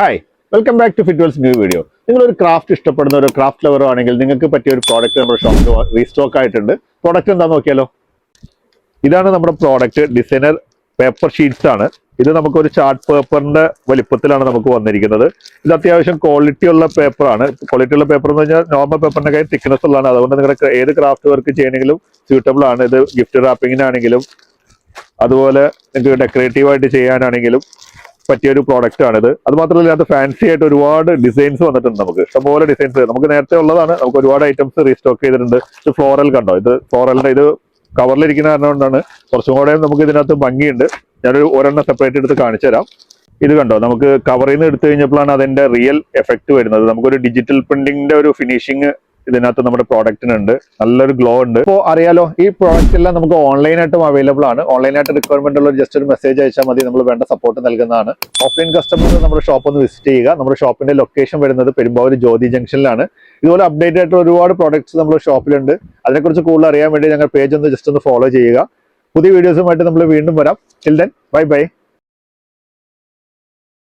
Hi, welcome back to Fitwell's new video. നിങ്ങളൊരു craft ഇഷ്ടപ്പെടുന്ന ഒരു ക്രാഫ്റ്റ് ലവറോ ആണെങ്കിൽ നിങ്ങൾക്ക് പറ്റിയ ഒരു പ്രോഡക്റ്റ് നമ്മുടെ ഷോപ്പിൽ റീസ്റ്റോക്ക് ആയിട്ടുണ്ട്. പ്രോഡക്റ്റ് എന്താ നോക്കിയാലോ. ഇതാണ് നമ്മുടെ പ്രോഡക്റ്റ്. ഡിസൈനർ പേപ്പർ ഷീറ്റ്സ് ആണ്. ഇത് നമുക്കൊരു ചാർട്ട് പേപ്പറിന്റെ വലിപ്പത്തിലാണ് നമുക്ക് വന്നിരിക്കുന്നത്. ഇത് അത്യാവശ്യം ക്വാളിറ്റി ഉള്ള പേപ്പറാണ്. ക്വാളിറ്റി ഉള്ള പേപ്പർ എന്ന് പറഞ്ഞാൽ നോർമൽ പേപ്പറിന്റെ കാര്യം തിക്നെസ് ഉള്ളതാണ്. അതുകൊണ്ട് നിങ്ങളുടെ ഏത് ക്രാഫ്റ്റ് വർക്ക് ചെയ്യണമെങ്കിലും സ്യൂട്ടബിൾ ആണ്. ഇത് ഗിഫ്റ്റ് റാപ്പിങ്ങിനാണെങ്കിലും അതുപോലെ നിങ്ങൾക്ക് ഡെക്കറേറ്റീവ് ആയിട്ട് ചെയ്യാനാണെങ്കിലും പറ്റിയൊരു പ്രോഡക്റ്റ് ആണിത്. അത് മാത്രമല്ല അത് ഫാൻസി ആയിട്ട് ഒരുപാട് ഡിസൈൻസ് വന്നിട്ടുണ്ട്. നമുക്ക് ഇഷ്ടംപോലെ ഡിസൈൻസ് നമുക്ക് നേരത്തെ ഉള്ളതാണ്. നമുക്ക് ഒരുപാട് ഐറ്റംസ് റീസ്റ്റോക്ക് ചെയ്തിട്ടുണ്ട്. ഇത് ഫ്ലോറൽ കണ്ടോ, ഇത് ഫ്ലോറലിന്റെ ഇത് കവറിലിരിക്കുന്ന കാരണം കൊണ്ടാണ് കുറച്ചും കൂടെ നമുക്ക് ഇതിനകത്ത് ഭംഗിയുണ്ട്. ഞാനൊരു ഒരെണ്ണം സെപ്പറേറ്റ് എടുത്ത് കാണിച്ചു തരാം. ഇത് കണ്ടോ, നമുക്ക് കവറിൽ നിന്ന് എടുത്തു കഴിഞ്ഞപ്പോഴാണ് അതിന്റെ റിയൽ എഫക്ട് വരുന്നത്. നമുക്കൊരു ഡിജിറ്റൽ പ്രിന്റിംഗിന്റെ ഒരു ഫിനിഷിങ് ഇതിനകത്ത് നമ്മുടെ പ്രോഡക്റ്റിനുണ്ട്. നല്ലൊരു ഗ്ലോ ഉണ്ട്. ഇപ്പോൾ അറിയാലോ, ഈ പ്രോഡക്റ്റ് എല്ലാം നമുക്ക് ഓൺലൈനായിട്ടും അവൈലബിൾ ആണ്. ഓൺലൈനായിട്ട് റിക്വയർമെന്റ് ഉള്ള ജസ്റ്റ് ഒരു മെസ്സേജ് അയച്ചാൽ മതി, നമ്മൾ വേണ്ട സപ്പോർട്ട് നൽകുന്നതാണ്. ഓഫ്ലൈൻ കസ്റ്റമേഴ്സ് നമ്മുടെ ഷോപ്പ് ഒന്ന് വിസിറ്റ് ചെയ്യുക. നമ്മുടെ ഷോപ്പിന്റെ ലൊക്കേഷൻ വരുന്നത് പെരുമ്പാവൂർ ജ്യോതി ജംഗ്ഷനിലാണ്. ഇതുപോലെ അപ്ഡേറ്റ് ആയിട്ടുള്ള ഒരുപാട് പ്രോഡക്ട്സ് നമ്മുടെ ഷോപ്പിലുണ്ട്. അതിനെക്കുറിച്ച് കൂടുതൽ അറിയാൻ വേണ്ടി ഞങ്ങൾ പേജ് ഒന്ന് ജസ്റ്റ് ഒന്ന് ഫോളോ ചെയ്യുക. പുതിയ വീഡിയോസുമായിട്ട് നമ്മൾ വീണ്ടും വരാം. Till then bye bye.